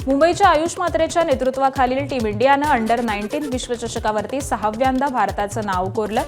मुंबईच्या आयुष म्हात्रेच्या नेतृत्वाखालील टीम इंडियानं अंडर-19 विश्वचषकावरती 6व्यांदा भारताचं नाव कोरलं।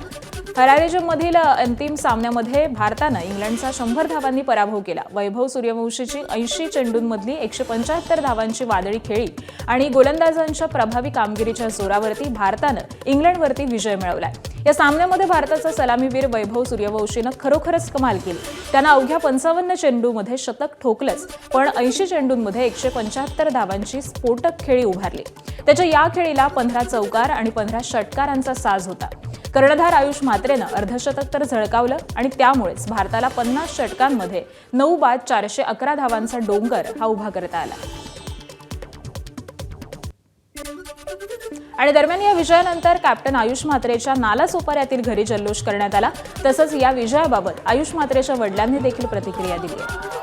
हरारेमधील अंतिम सामन्यामध्ये भारतानं इंग्लंडचा 100 धावांनी पराभव केला। वैभव सूर्यवंशीची 80 चेंडूंमधली 175 धावांची वादळी खेळी आणि गोलंदाजांच्या प्रभावी कामगिरीच्या जोरावरती भारतानं इंग्लंडवरती विजय मिळवलाय। या सामन्यामध्ये भारताचा सलामीवीर वैभव सूर्यवंशीनं खरोखरच कमाल केली। त्यानं अवघ्या 55 चेंडूंमध्ये शतक ठोकलंच, पण 80 चेंडूंमध्ये 175 धावांची स्फोटक खेळी उभारली। त्याच्या या खेळीला 15 चौकार आणि 15 षटकारांचा साज होता। कर्णधार आयुष म्हात्रेनं अर्धशतक तर झळकावलं आणि त्यामुळेच भारताला 50 षटकांमध्ये 9 बाद 411 धावांचा डोंगर हा उभा करता आला। आणि दरम्यान या विजयानंतर कॅप्टन आयुष म्हात्रेच्या नालासोपाऱ्यातील घरी जल्लोष करण्यात आला। तसंच या विजयाबाबत आयुष म्हात्रेच्या वडिलांनी देखील प्रतिक्रिया दिली आहे।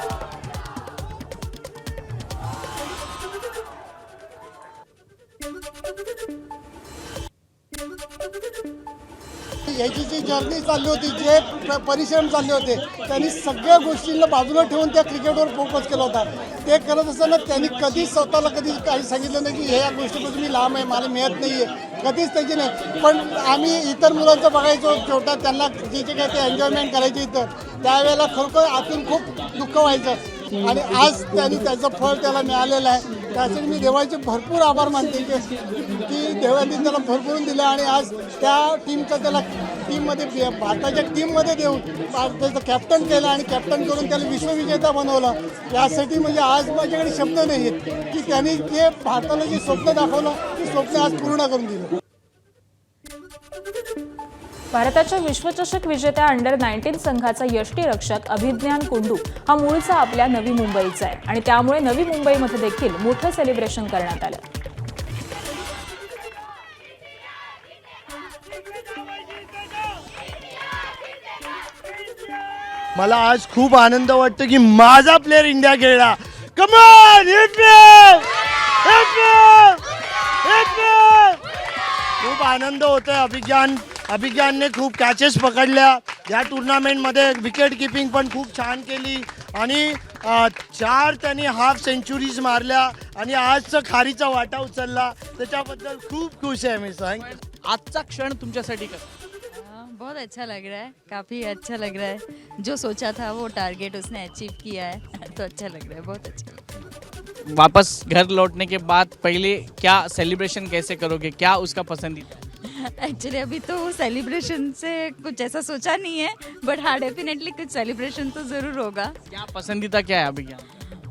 याची जी जर्नी चालली होती, जे परिश्रम चालले होते, त्यांनी सगळ्या गोष्टींना बाजूला ठेवून त्या क्रिकेटवर फोकस केला होता। ते करत असताना त्यांनी कधीच स्वतःला कधी काही सांगितलं नाही की ह्या गोष्टीपासून मी लांब आहे, मला मिळत नाही आहे, कधीच त्याची नाही। पण आम्ही इतर मुलांचं बघायचो, छोटा त्यांना जे जे काही ते एन्जॉयमेंट करायचे इतर, त्यावेळेला खरोखर आतून खूप दुःख व्हायचं आणि आज त्यांनी त्याचं फळ त्याला मिळालेलं आहे। त्यासाठी मी देवाचे भरपूर आभार मानते की देवाने त्याला भरभरून दिलं आणि आज त्या टीमचा त्याला टीममध्ये भारताच्या टीममध्ये देऊन त्याचं कॅप्टन केलं आणि कॅप्टन करून त्याला विश्वविजेता बनवलं। यासाठी म्हणजे आज माझ्याकडे शब्द नाही आहेत की त्यांनी जे भारताला जे स्वप्न दाखवलं ते स्वप्न आज पूर्ण करून दिलं। भारताच्या विश्वचषक विजेत्या अंडर-19 संघाचा यष्टीरक्षक अभिज्ञान कुंडू हा मूळचा आपल्या नवी मुंबईचा आहे आणि त्यामुळे नवी मुंबईमध्ये देखील मोठं सेलिब्रेशन करण्यात आलं। मला आज खूप आनंद वाटतो की माझा प्लेयर इंडिया खेळला। कम ऑन हिट मी, खूप आनंद होतोय। अभिज्ञानने खूप कॅचेस पकडल्या या टुर्नामेंटमध्ये, विकेट किपिंग पण खूप छान केली आणि 4 त्यांनी हाफ सेंचुरीज मारल्या आणि आजचा खारीचा वाटा उचलला, त्याच्याबद्दल खूप खुश आहे मी। आजचा क्षण तुमच्यासाठी कसं? बहुत अच्छा लग रहा है, काफ़ी अच्छा लग रहा है। जो सोचा था वो टारगेट उसने अचीव किया है, तो अच्छा लग रहा है, बहुत अच्छा। वापस घर लौटने के बाद पहले क्या सेलिब्रेशन कैसे करोगे, क्या उसका पसंदीदा? एक्चुअली अभी तो सेलिब्रेशन से कुछ ऐसा सोचा नहीं है, बट हाँ डेफिनेटली कुछ सेलिब्रेशन तो ज़रूर होगा। क्या पसंदीदा क्या है अभी? क्या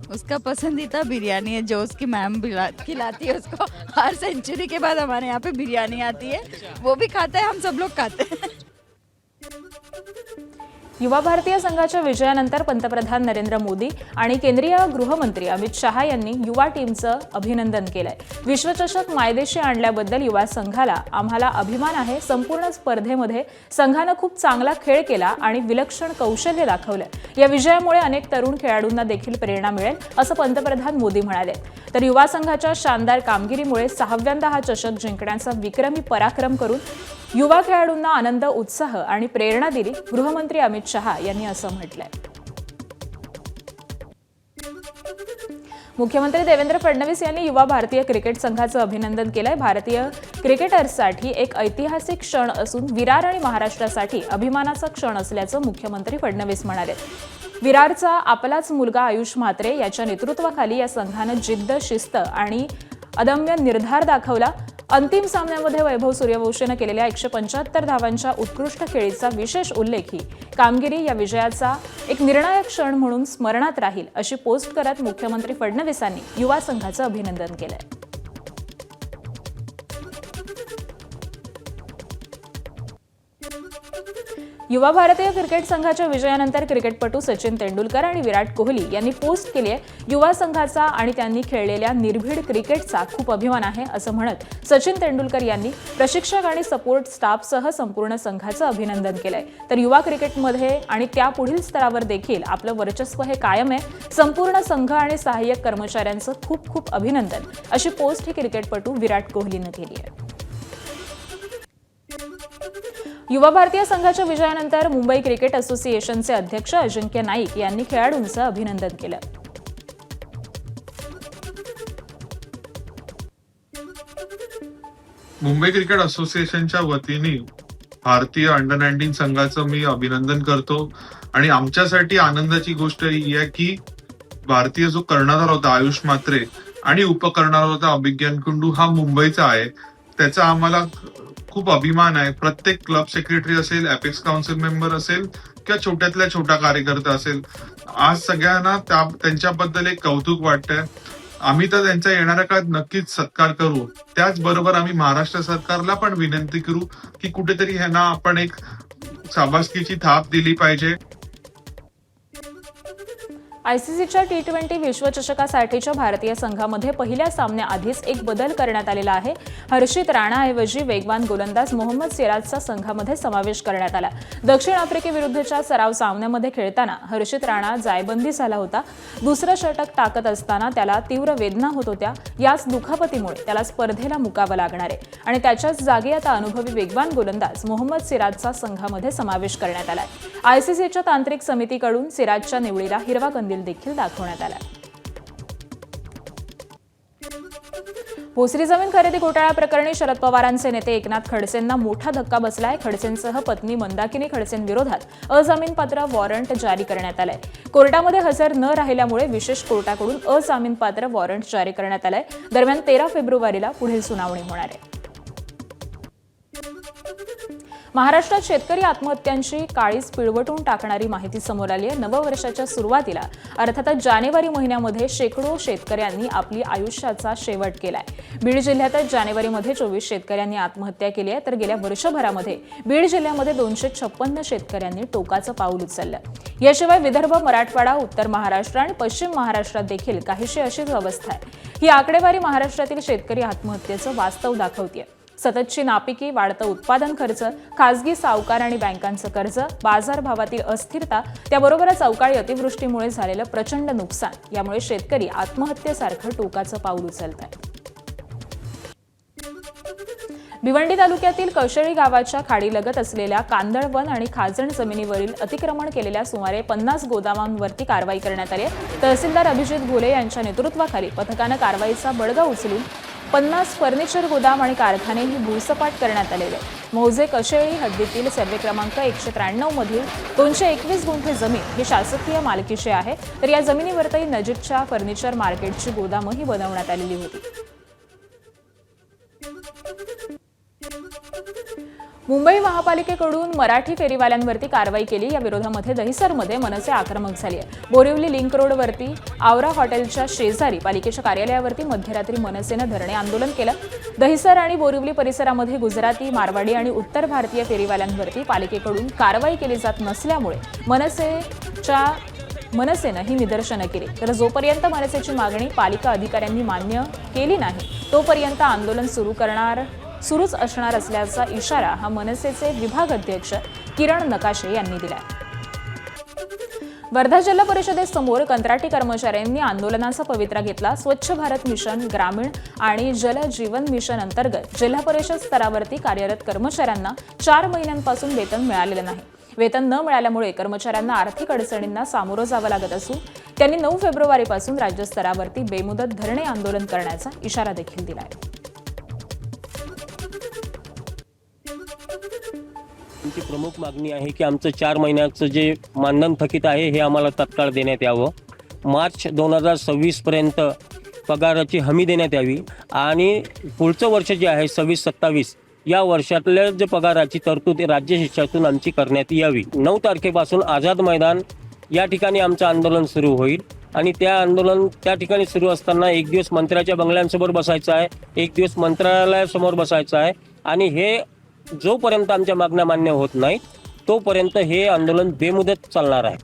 उसका पसंदीदा बिरयानी है, जो उसकी मैम खिलाती है उसको। हर सेंचुरी के बाद हमारे यहाँ पे बिरयानी आती है, वो भी खाता है, हम सब लोग खाते हैं। युवा भारतीय संघाच्या विजयानंतर पंतप्रधान नरेंद्र मोदी आणि केंद्रीय गृहमंत्री अमित शहा यांनी युवा टीमचं अभिनंदन केलंय। विश्वचषक मायदेशी आणल्याबद्दल युवा संघाला आम्हाला अभिमान आहे। संपूर्ण स्पर्धेमध्ये संघानं खूप चांगला खेळ केला आणि विलक्षण कौशल्य दाखवलं। या विजयामुळे अनेक तरुण खेळाडूंना देखील प्रेरणा मिळेल, असं पंतप्रधान मोदी म्हणाले। तर युवा संघाच्या शानदार कामगिरीमुळे 6व्यांदा हा चषक जिंकण्याचा विक्रमी पराक्रम करून युवा खेळाडूंना आनंद, उत्साह आणि प्रेरणा दिली, गृहमंत्री अमित शहा यांनी असं म्हटलंय। मुख्यमंत्री देवेंद्र फडणवीस यांनी युवा भारतीय क्रिकेट संघाचं अभिनंदन केलंय। भारतीय क्रिकेटर्ससाठी एक ऐतिहासिक क्षण असून विरार आणि महाराष्ट्रासाठी अभिमानाचा क्षण असल्याचं मुख्यमंत्री फडणवीस म्हणाले। विरारचा आपलाच मुलगा आयुष म्हात्रे याच्या नेतृत्वाखाली या संघानं जिद्द, शिस्त आणि अदम्य निर्धार दाखवला। अंतिम सामन्यामध्ये वैभव सूर्यवंशीनं केलेल्या 175 धावांच्या उत्कृष्ट खेळीचा विशेष उल्लेख ही कामगिरी या विजयाचा एक निर्णायक क्षण म्हणून स्मरणात राहील, अशी पोस्ट करत मुख्यमंत्री फडणवीसांनी युवा संघाचं अभिनंदन केलंय। युवा भारतीय क्रिकेट संघाच्या विजयानंतर क्रिकेटपटू सचिन तेंडुलकर आणि विराट कोहली यांनी पोस्ट केली आहे, युवा संघाचा आणि त्यांनी खेळलेल्या निर्भीड क्रिकेटचा खूप अभिमान आहे, असं म्हणत सचिन तेंडुलकर यांनी प्रशिक्षक आणि सपोर्ट स्टाफसह संपूर्ण संघाचं अभिनंदन केलंय। तर युवा क्रिकेटमध्ये आणि त्या पुढील स्तरावर देखील आपलं वर्चस्व हे कायम आहे। संपूर्ण संघ आणि सहाय्यक कर्मचाऱ्यांचं खूप खूप अभिनंदन, अशी पोस्ट ही क्रिकेटपटू विराट कोहलीनं केली आहे। युवा भारतीय संघाच्या विजयानंतर मुंबई क्रिकेट असोसिएशनचे अध्यक्ष अजिंक्य नाईक यांनी खेळाडूंचं अभिनंदन केलं। मुंबई क्रिकेट असोसिएशनच्या वतीने भारतीय अंडर-19 संघाचं मी अभिनंदन करतो आणि आमच्यासाठी आनंदाची गोष्ट ही आहे की भारतीय जो कर्णधार होता आयुष म्हात्रे आणि उपकर्णधार होता अभिज्ञान कुंडू हा मुंबईचा आहे. त्याचा आम्हाला खूप अभिमान आहे. प्रत्येक क्लब सेक्रेटरी असेल, एपेक्स काउन्सिल मेंबर असेल किंवा छोट्यातल्या छोटा कार्यकर्ता असेल, आज सगळ्यांना त्यांच्याबद्दल एक कौतुक वाटतंय. आम्ही तर त्यांचा येणाऱ्या काळात नक्कीच सत्कार करू. त्याचबरोबर आम्ही महाराष्ट्र सरकारला पण विनंती करू की कुठेतरी ह्यांना आपण एक शाबासकीची थाप दिली पाहिजे. आयसीसीच्या T20 विश्वचषकासाठीच्या भारतीय संघामध्ये पहिल्या सामन्याआधीच एक बदल करण्यात आलेला आहे. हर्षित राणाऐवजी वेगवान गोलंदाज मोहम्मद सिराजचा संघामध्ये समावेश करण्यात आला. दक्षिण आफ्रिकेविरुद्धच्या सराव सामन्यामध्ये खेळताना हर्षित राणा जायबंदी झाला होता. दुसरं षटक टाकत असताना त्याला तीव्र वेदना होत होत्या. याच दुखापतीमुळे त्याला स्पर्धेला मुकावं लागणार आहे आणि त्याच्याच जागी आता अनुभवी वेगवान गोलंदाज मोहम्मद सिराजचा संघामध्ये समावेश करण्यात आला. आयसीसीच्या तांत्रिक समितीकडून सिराजच्या निवडीला हिरवा कंदील देखील दाखवण्यात आला. भोसरी जमीन खरेदी घोटाळा प्रकरणी शरद पवारांचे नेते एकनाथ खडसेंना मोठा धक्का बसलाय. खडसेंसह पत्नी मंदाकिनी खडसेंविरोधात अजामीनपात्र वॉरंट जारी करण्यात आलंय. कोर्टामध्ये हजर न राहिल्यामुळे विशेष कोर्टाकडून अजामीनपात्र वॉरंट जारी करण्यात आलंय. दरम्यान 13 फेब्रुवारीला पुढील सुनावणी होणार आहे. महाराष्ट्रात शेतकरी आत्महत्यांची काळीज पिळवटून टाकणारी माहिती समोर आली आहे. नववर्षाच्या सुरुवातीला अर्थातच जानेवारी महिन्यामध्ये शेकडो शेतकऱ्यांनी आपली आयुष्याचा शेवट केलाय. बीड जिल्ह्यातच जानेवारीमध्ये 24 शेतकऱ्यांनी आत्महत्या केली आहे, तर गेल्या वर्षभरामध्ये बीड जिल्ह्यामध्ये 256 शेतकऱ्यांनी टोकाचं पाऊल उचललं. याशिवाय विदर्भ, मराठवाडा, उत्तर महाराष्ट्र आणि पश्चिम महाराष्ट्रात देखील काहीशी अशीच अवस्था आहे. ही आकडेवारी महाराष्ट्रातील शेतकरी आत्महत्येचं वास्तव दाखवतेय. सततची नापिकी, वाढतं उत्पादन खर्च, खासगी सावकार आणि बँकांचं कर्ज, बाजारभावातील अस्थिरता, त्याबरोबरच अवकाळी अतिवृष्टीमुळे झालेलं प्रचंड नुकसान यामुळे शेतकरी आत्महत्येसारखं टोकाचं पाऊल उचलत आहेत. भिवंडी तालुक्यातील कशेळी गावाच्या खाडीलगत असलेल्या कांदळवन आणि खाजण जमिनीवरील अतिक्रमण केलेल्या सुमारे 50 गोदामांवरती कारवाई करण्यात आली आहे. तहसीलदार अभिजित घोले यांच्या नेतृत्वाखाली पथकानं कारवाईचा बडगा उचलून 50 फर्निचर गोदाम आणि कारखाने ही भूसपाट करण्यात आलेले आहे. मौजे कशेळी हद्दीतील सर्वे क्रमांक 193 मधील 221 गुंठे जमीन ही शासकीय मालकीची आहे, तर या जमिनीवरती नजीकच्या फर्निचर मार्केटची गोदामही बनवण्यात आलेली होती. मुंबई महापालिकेकडून मराठी फेरीवाल्यांवरती कारवाई केली. या विरोधामध्ये दहिसरमध्ये मनसे आक्रमक झाली आहे. बोरिवली लिंक रोडवरती आवरा हॉटेलच्या शेजारी पालिकेच्या कार्यालयावरती मध्यरात्री मनसेनं धरणे आंदोलन केलं. दहिसर आणि बोरिवली परिसरामध्ये गुजराती, मारवाडी आणि उत्तर भारतीय फेरीवाल्यांवरती पालिकेकडून कारवाई केली जात नसल्यामुळे मनसेनं ही निदर्शनं केली. तर जोपर्यंत मनसेची मागणी पालिका अधिकाऱ्यांनी मान्य केली नाही तोपर्यंत आंदोलन सुरूच असणार असल्याचा इशारा हा मनसेचे विभाग अध्यक्ष किरण नकाशे यांनी दिलाय. वर्धा जिल्हा परिषदेसमोर कंत्राटी कर्मचाऱ्यांनी आंदोलनाचा पवित्रा घेतला. स्वच्छ भारत मिशन, ग्रामीण आणि जल जीवन मिशन अंतर्गत जिल्हा परिषद स्तरावरती कार्यरत कर्मचाऱ्यांना 4 महिन्यांपासून वेतन मिळालेलं नाही. वेतन न मिळाल्यामुळे कर्मचाऱ्यांना आर्थिक अडचणींना सामोरं जावं लागत असून त्यांनी 9 फेब्रुवारीपासून राज्यस्तरावरती बेमुदत धरणे आंदोलन करण्याचा इशारा देखील दिला आहे. आमची प्रमुख मागणी आहे की आमचं 4 महिन्याचं जे मानधन थकीत आहे हे आम्हाला तात्काळ देण्यात यावं. मार्च 2026 पर्यंत पगाराची हमी देण्यात यावी आणि पुढचं वर्ष जे आहे 26-27 या वर्षातल्या जे पगाराची तरतूद राज्य शिक्षणातून आमची करण्यात यावी. 9 तारखेपासून आझाद मैदान या ठिकाणी आमचं आंदोलन सुरू होईल आणि त्या ठिकाणी सुरू असताना एक दिवस मंत्र्याच्या बंगल्यांसमोर बसायचं आहे, एक दिवस मंत्रालयासमोर बसायचं आहे आणि हे जोपर्यंत आमच्या मागण्या मान्य होत नाहीत तोपर्यंत हे आंदोलन बेमुदत चालणार आहे.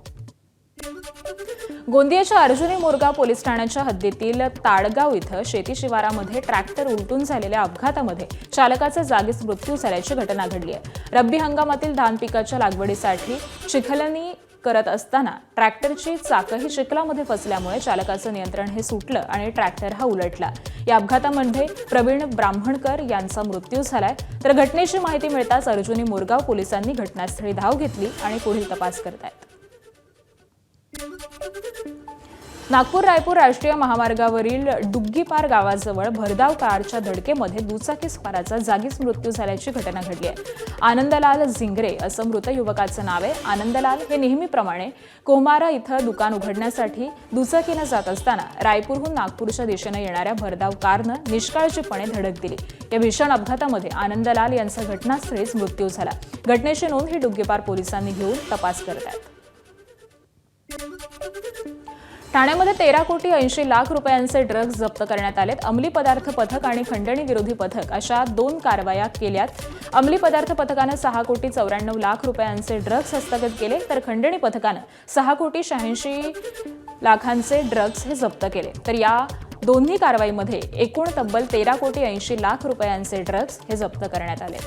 गोंदियाच्या अर्जुनी मोरगाव पोलीस ठाण्याच्या हद्दीतील ताडगाव इथं शेती शिवारामध्ये ट्रॅक्टर उलटून झालेल्या अपघातामध्ये चालकाचा जागीच मृत्यू झाल्याची घटना घडली आहे. रब्बी हंगामातील धान पिकाच्या लागवडीसाठी चिखलणी करत असताना ट्रॅक्टरची चाकही चिखलामध्ये फसल्यामुळे चालकाचं नियंत्रण हे सुटलं आणि ट्रॅक्टर हा उलटला. या अपघातामध्ये प्रवीण ब्राह्मणकर यांचा मृत्यू झालाय. तर घटनेची माहिती मिळताच अर्जुनी मोरगाव पोलिसांनी घटनास्थळी धाव घेतली आणि पुढील तपास करतायत. नागपूर रायपूर राष्ट्रीय महामार्गावरील डुग्गीपार गावाजवळ भरधाव कारच्या धडकेमध्ये दुचाकी स्वाराचा जागीच मृत्यू झाल्याची घटना घडली आहे. आनंदलाल झिंगरे असं मृत युवकाचं नाव आहे. आनंदलाल हे नेहमीप्रमाणे कोमारा इथं दुकान उघडण्यासाठी दुचाकीनं जात असताना रायपूरहून नागपूरच्या दिशेनं येणाऱ्या भरधाव कारनं निष्काळजीपणे धडक दिली. या भीषण अपघातामध्ये आनंदलाल यांचा घटनास्थळीच मृत्यू झाला. घटनेची नोंद ही डुग्गीपार पोलिसांनी घेऊन तपास करत आहेत. ठाण्यामध्ये 13 कोटी 80 लाख रुपयांचे ड्रग्ज जप्त करण्यात आलेत. अंमली पदार्थ पथक आणि खंडणी विरोधी पथक अशा 2 कारवाया केल्यात. अंमली पदार्थ पथकानं 6 कोटी 94 लाख रुपयांचे ड्रग्ज हस्तगत केले, तर खंडणी पथकानं 6 कोटी 86 लाखांचे ड्रग्ज हे जप्त केले. तर या दोन्ही कारवाईमध्ये एकूण तब्बल 13 कोटी 80 लाख रुपयांचे ड्रग्ज हे जप्त करण्यात आले.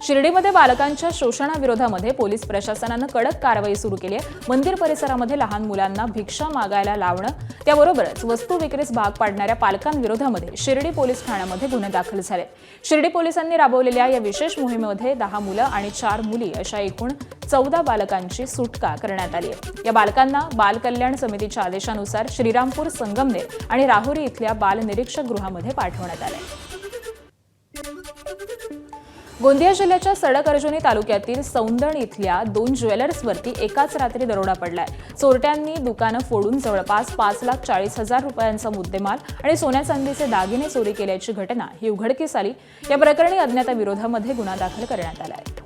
शिर्डीमध्ये बालकांच्या शोषणाविरोधामध्ये पोलीस प्रशासनानं कडक कारवाई सुरू केली आहे. मंदिर परिसरामध्ये लहान मुलांना भिक्षा मागायला लावणं, त्याबरोबरच वस्तू विक्रीस भाग पाडणाऱ्या पालकांविरोधामध्ये शिर्डी पोलीस ठाण्यामध्ये गुन्हे दाखल झाले. शिर्डी पोलिसांनी राबवलेल्या या विशेष मोहिमेमध्ये 10 मुलं आणि 4 मुली अशा एकूण 14 बालकांची सुटका करण्यात आली आहे. या बालकांना बाल कल्याण समितीच्या आदेशानुसार श्रीरामपूर, संगमनेर आणि राहुरी इथल्या बाल निरीक्षक गृहामध्ये पाठवण्यात आले. गोंदिया जिल्ह्याच्या सडक अर्जुनी तालुक्यातील सौंदण इथल्या 2 ज्वेलर्सवरती एकाच रात्री दरोडा पडलाय. चोरट्यांनी दुकानं फोडून जवळपास 5,40,000 रुपयांचा मुद्देमाल आणि सोन्या चांदीचे दागिने चोरी केल्याची घटना ही उघडकीस आली. या प्रकरणी अज्ञाताविरोधामध्ये गुन्हा दाखल करण्यात आला आहे.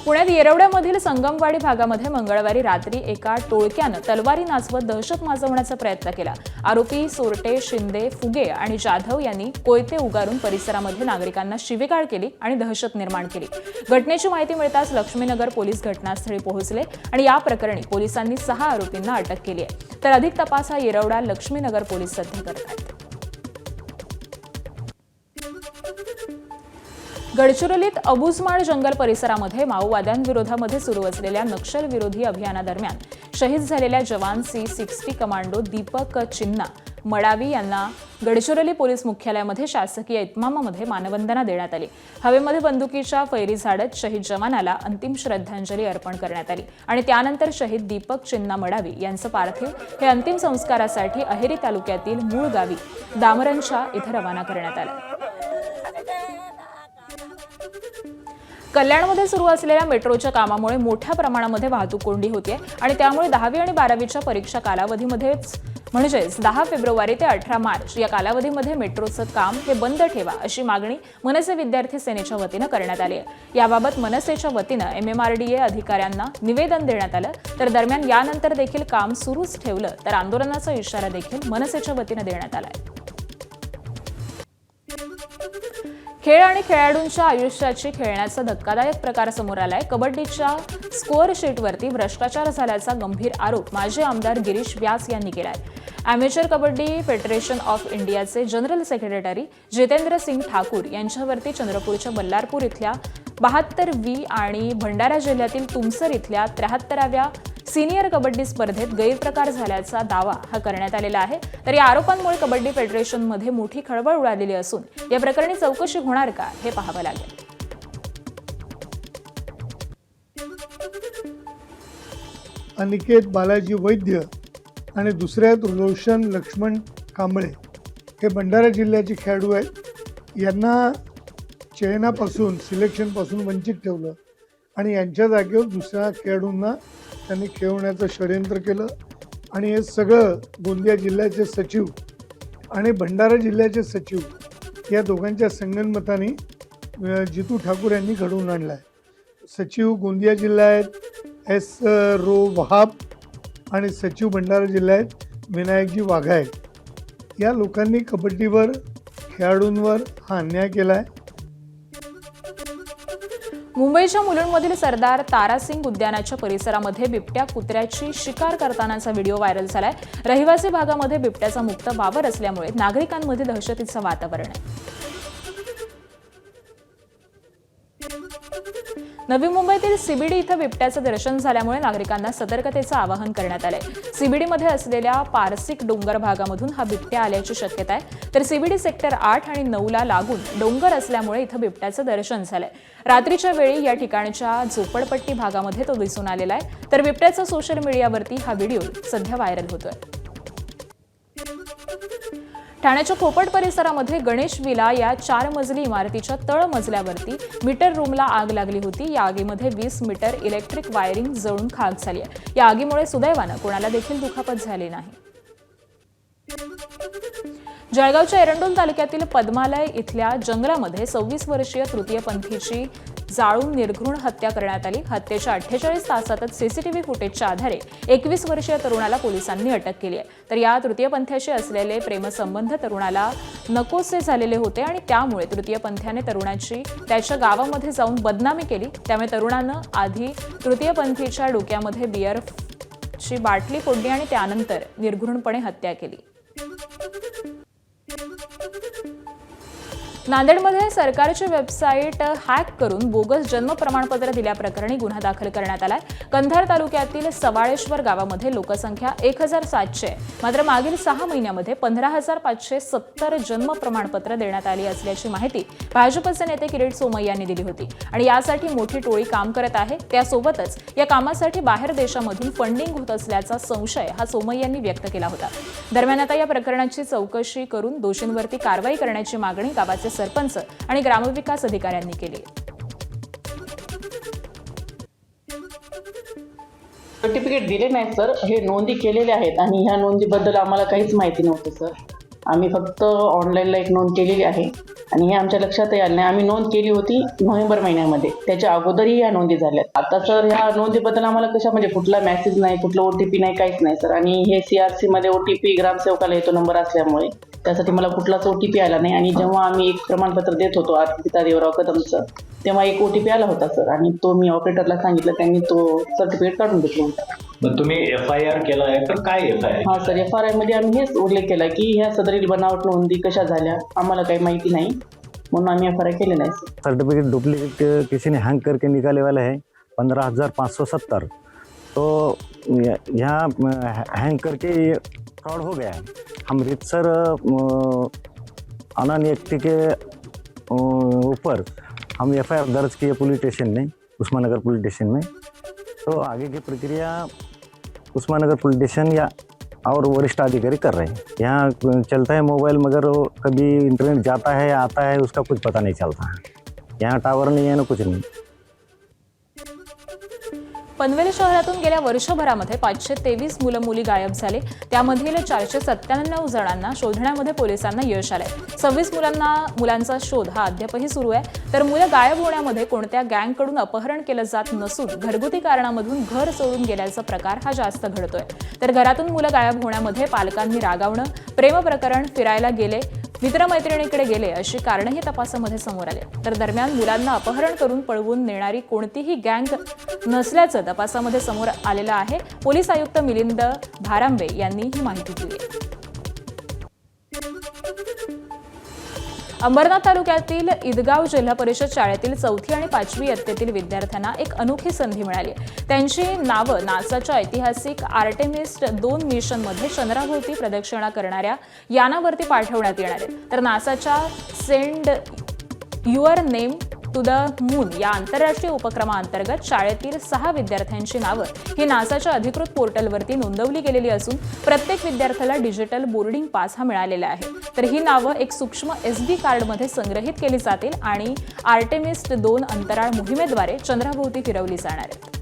पुण्यात येरवड्यामधील संगमवाडी भागामध्ये मंगळवारी रात्री एका टोळक्यानं तलवारी नाचवत दहशत माजवण्याचा प्रयत्न केला. आरोपी सोरटे, शिंदे, फुगे आणि जाधव यांनी कोयते उगारून परिसरामध्ये नागरिकांना शिवीगाळ केली आणि दहशत निर्माण केली. घटनेची माहिती मिळताच लक्ष्मीनगर पोलीस घटनास्थळी पोहोचले आणि या प्रकरणी पोलिसांनी 6 आरोपींना अटक केली आहे. तर अधिक तपास हा येरवडा लक्ष्मीनगर पोलीस सध्या करत आहेत. गडचिरोलीत अबुजमाळ जंगल परिसरामध्ये माओवाद्यांविरोधामध्ये सुरू असलेल्या नक्षलविरोधी अभियानादरम्यान शहीद झालेल्या जवान C60 कमांडो दीपक चिन्ना मडावी यांना गडचिरोली पोलीस मुख्यालयामध्ये शासकीय इतमामामध्ये मानवंदना देण्यात आली. हवेमध्ये बंदुकीच्या फैरी झाडत शहीद जवानाला अंतिम श्रद्धांजली अर्पण करण्यात आली आणि त्यानंतर शहीद दीपक चिन्ना मडावी यांचं पार्थिव हे अंतिम संस्कारासाठी अहेरी तालुक्यातील मूळ गावी दामरंच्या इथं रवाना करण्यात आलं. कल्याणमध्ये सुरू असलेल्या मेट्रोच्या कामामुळे मोठ्या प्रमाणामध्ये वाहतूक कोंडी होते आणि त्यामुळे 10वी आणि 12वीच्या परीक्षा कालावधीमध्येच म्हणजेच 10 फेब्रुवारी ते 18 मार्च या कालावधीमध्ये मेट्रोचं काम हे बंद ठेवा अशी मागणी मनसे विद्यार्थी सेनेच्या वतीनं करण्यात आली आहे. याबाबत मनसेच्या वतीनं MMRDA अधिकाऱ्यांना निवेदन देण्यात आलं. तर दरम्यान यानंतर देखील काम सुरूच ठेवलं तर आंदोलनाचा इशारा देखील मनसेच्या वतीनं देण्यात आला आहे. खेळ आणि खेळाडूंच्या आयुष्याची खेळण्याचा धक्कादायक प्रकार समोर आलाय. कबड्डीच्या स्कोअर शीटवरती भ्रष्टाचार झाल्याचा गंभीर आरोप माजी आमदार गिरीश व्यास यांनी केलाय. अॅमेचर कबड्डी फेडरेशन ऑफ इंडियाचे जनरल सेक्रेटरी जितेंद्र सिंग ठाकूर यांच्यावरती चंद्रपूरच्या बल्लारपूर इथल्या 72 आणि भंडारा जिल्ह्यातील तुमसर इथल्या 73व्या सिनियर कबड्डी स्पर्धेत गैरप्रकार झाल्याचा दावा हा करण्यात आलेला आहे. तर या आरोपांमुळे कबड्डी फेडरेशनमध्ये मोठी खळबळ उडालेली असून या प्रकरणी चौकशी होणार का हे पाहावं लागेल. अनिकेत बालाजी वैद्य आणि दुसऱ्यात रोशन लक्ष्मण कांबळे हे भंडारा जिल्ह्याचे खेळाडू आहेत. यांना चयनापासून सिलेक्शनपासून वंचित ठेवलं आणि यांच्या जागेवर दुसऱ्या खेळाडूंना त्यांनी खेळवण्याचं षडयंत्र केलं आणि हे सगळं गोंदिया जिल्ह्याचे सचिव आणि भंडारा जिल्ह्याचे सचिव या दोघांच्या संगनमताने जितू ठाकूर यांनी घडवून आणलं आहे. सचिव गोंदिया जिल्हा आहेत S. रो वहाब आणि सचिव भंडारा जिल्हा आहेत विनायकजी वाघा आहेत. या लोकांनी कबड्डीवर खेळाडूंवर हा अन्याय केला आहे. मुंबईच्या मुलुंडमधील सरदार तारासिंग उद्यानाच्या परिसरामध्ये बिबट्या कुत्र्याची शिकार करतानाचा व्हिडिओ व्हायरल झालाय. रहिवासी भागामध्ये बिबट्याचा मुक्त वावर असल्यामुळे नागरिकांमध्ये दहशतीचं वातावरण आहे. नवी मुंबईतील सीबीडी इथं बिबट्याचं दर्शन झाल्यामुळे नागरिकांना सतर्कतेचं आवाहन करण्यात आलंय. सीबीडीमध्ये असलेल्या पारसिक डोंगर भागामधून हा बिबट्या आल्याची शक्यता आहे. तर सीबीडी सेक्टर 8 आणि 9 ला लागून डोंगर असल्यामुळे इथं बिबट्याचं दर्शन झालंय. रात्रीच्या वेळी या ठिकाणच्या झोपडपट्टी भागामध्ये तो दिसून आलेला आहे. तर बिबट्याचा सोशल मीडियावरती हा व्हिडिओ सध्या व्हायरल होतोय. ठाण्याच्या खोपट परिसरामध्ये गणेश विला या 4 मजली इमारतीच्या तळ मजल्यावरती मीटर रूमला आग लागली होती. या आगीमध्ये 20 मीटर इलेक्ट्रिक वायरिंग जळून खाक झाली आहे. या आगीमुळे सुदैवानं कोणाला देखील दुखापत झाली नाही. जळगावच्या एरंडोल तालुक्यातील पद्मालय इथल्या जंगलामध्ये 26 वर्षीय तृतीयपंथीची जाळून निर्घृण हत्या करण्यात आली. हत्येच्या 48 तासातच सीसीटीव्ही फुटेजच्या आधारे 21 वर्षीय तरुणाला पोलिसांनी अटक केली आहे. तर या तृतीयपंथीशी असलेले प्रेमसंबंध तरुणाला नकोसे झालेले होते आणि त्यामुळे तृतीयपंथीने तरुणाची त्याच्या गावामध्ये जाऊन बदनामी केली. त्यामुळे तरुणानं आधी तृतीयपंथीच्या डोक्यामध्ये बिअरची बाटली फोडली आणि त्यानंतर निर्घृणपणे हत्या केली. नांदेडमध्ये सरकारची वेबसाईट हॅक करून बोगस जन्म प्रमाणपत्र दिल्याप्रकरणी गुन्हा दाखल करण्यात आलाय. कंधार तालुक्यातील सवाळेश्वर गावामध्ये लोकसंख्या 1700 आहे. मात्र मागील 6 महिन्यामध्ये 15,570 जन्म प्रमाणपत्र देण्यात आली असल्याची माहिती भाजपचे नेते किरीट सोमय्या यांनी दिली होती आणि यासाठी मोठी टोळी काम करत आहे. त्यासोबतच या कामासाठी बाहेर देशामधून फंडिंग होत असल्याचा संशय हा सोमय्या यांनी व्यक्त केला होता. दरम्यान आता या प्रकरणाची चौकशी करून दोषींवरती कारवाई करण्याची मागणी गावाचे सरपंच आणि ग्रामविकास अधिकाऱ्यांनी केली. सर्टिफिकेट दिले नाही सर, हे नोंदी केलेल्या आहेत आणि ह्या नोंदीबद्दल आम्हाला काहीच माहिती नव्हतं सर. आम्ही फक्त ऑनलाईनला एक नोंद केलेली आहे आणि हे आमच्या लक्षातही आलं नाही. आम्ही नोंद केली होती नोव्हेंबर महिन्यामध्ये, त्याच्या अगोदरही ह्या नोंदी झाल्या. आता सर ह्या नोंदीबद्दल आम्हाला कशा म्हणजे कुठला मेसेज नाही, कुठला OTP नाही, काहीच नाही सर. आणि हे CRC मध्ये OTP ग्रामसेवकाला येतो नंबर असल्यामुळे त्यासाठी मला कुठलाच OTP आला नाही. आणि जेव्हा आम्ही एक प्रमाणपत्र देत होतो अर्पिता देवराव कदमचं, तेव्हा एक OTP आला होता सर आणि तो मी ऑपरेटरला सांगितलं, त्यांनी तो सर्टिफिकेट काढून घेतला होता. मग तुम्ही FIR केला आहे तर काय FIR? हा सर, FRI मध्ये आम्ही हेच उल्लेख केला की ह्या सदरील बनावट नोंदी कशा झाल्या आम्हाला काही माहिती नाही म्हणून आम्ही FRI केले नाही सर. सर्टिफिकेट डुप्लीकेट किसी ने हैंग करके निकाले वाला है 15,570. तो यहाँ हैंग करके ये फ्रॉड हो गया है. हम रीतसर अनन्य व्यक्ति के ऊपर हम FIR दर्ज किए पुलिस स्टेशन में, उस्माननगर पुलिस स्टेशन में. तो आगे की प्रक्रिया उस्माननगर पुलिस स्टेशन या और वरिष्ठ अधिकारी कर रहे हैं. यहाँ चलता है मोबाइल, मगर वो कभी इंटरनेट जाता है या आता है उसका कुछ पता नहीं चलता है. यहाँ टावर नहीं है ना कुछ नहीं. पनवेल शहरातून गेल्या वर्षभरामध्ये 523 मुलं मुली गायब झाले. त्यामधील 497 जणांना शोधण्यामध्ये पोलिसांना यश आलंय. 26 मुलांचा शोध हा अद्यापही सुरू आहे. तर मुलं गायब होण्यामध्ये कोणत्या गँगकडून अपहरण केलं जात नसून घरगुती कारणामधून घर सोडून गेल्याचा प्रकार हा जास्त घडतोय. तर घरातून मुलं गायब होण्यामध्ये पालकांनी रागावणं, प्रेमप्रकरण, फिरायला गेले, मित्रमैत्रिणीकडे गेले अशी कारणंही तपासामध्ये समोर आले. तर दरम्यान मुलांना अपहरण करून पळवून नेणारी कोणतीही गँग नसल्याचं तपासामध्ये समोर आलेलं आहे. पोलीस आयुक्त मिलिंद भारांबे यांनी ही माहिती दिली आहे. अंबरनाथ तालुक्यातील ईदगाव जिल्हा परिषद शाळेतील 4थी आणि 5वी इयत्तेतील विद्यार्थ्यांना एक अनोखी संधी मिळाली. त्यांची नावं नासाच्या ऐतिहासिक आर्टेमिस 2 मिशनमध्ये चंद्राभोवती प्रदक्षिणा करणाऱ्या यानावरती पाठवण्यात येणार आहे. तर नासाच्या send your name to the moon या आंतरराष्ट्रीय उपक्रमाअंतर्गत शाळेतील 6 विद्यार्थ्यांची नावं ही नासाच्या अधिकृत पोर्टलवरती नोंदवली गेलेली असून प्रत्येक विद्यार्थ्याला डिजिटल बोर्डिंग पास हा मिळालेला आहे. तर ही नावं एक सूक्ष्म SD कार्डमध्ये संग्रहित केली जातील आणि आर्टेमिस 2 अंतराळ मोहिमेद्वारे चंद्राभोवती फिरवली जाणार आहेत.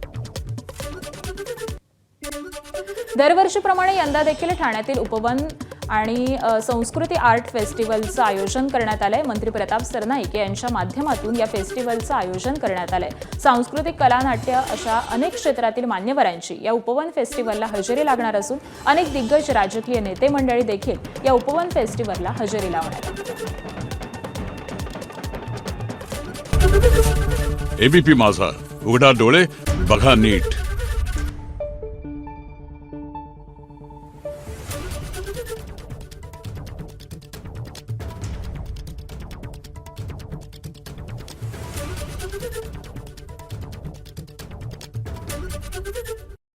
दरवर्षीप्रमाणे यंदा देखील ठाण्यातील उपवन आणि संस्कृती आर्ट फेस्टिवलचं आयोजन करण्यात आलंय. मंत्री प्रताप सरनाईक यांच्या माध्यमातून या फेस्टिवलचं आयोजन करण्यात आलंय. सांस्कृतिक कला, नाट्य अशा अनेक क्षेत्रातील मान्यवरांची या उपवन फेस्टिवलला हजेरी लागणार असून अनेक दिग्गज राजकीय नेते मंडळी देखील या उपवन फेस्टिवलला हजेरी लावणार आहेत. ABP माझा, उघडा डोळे बघा नीट.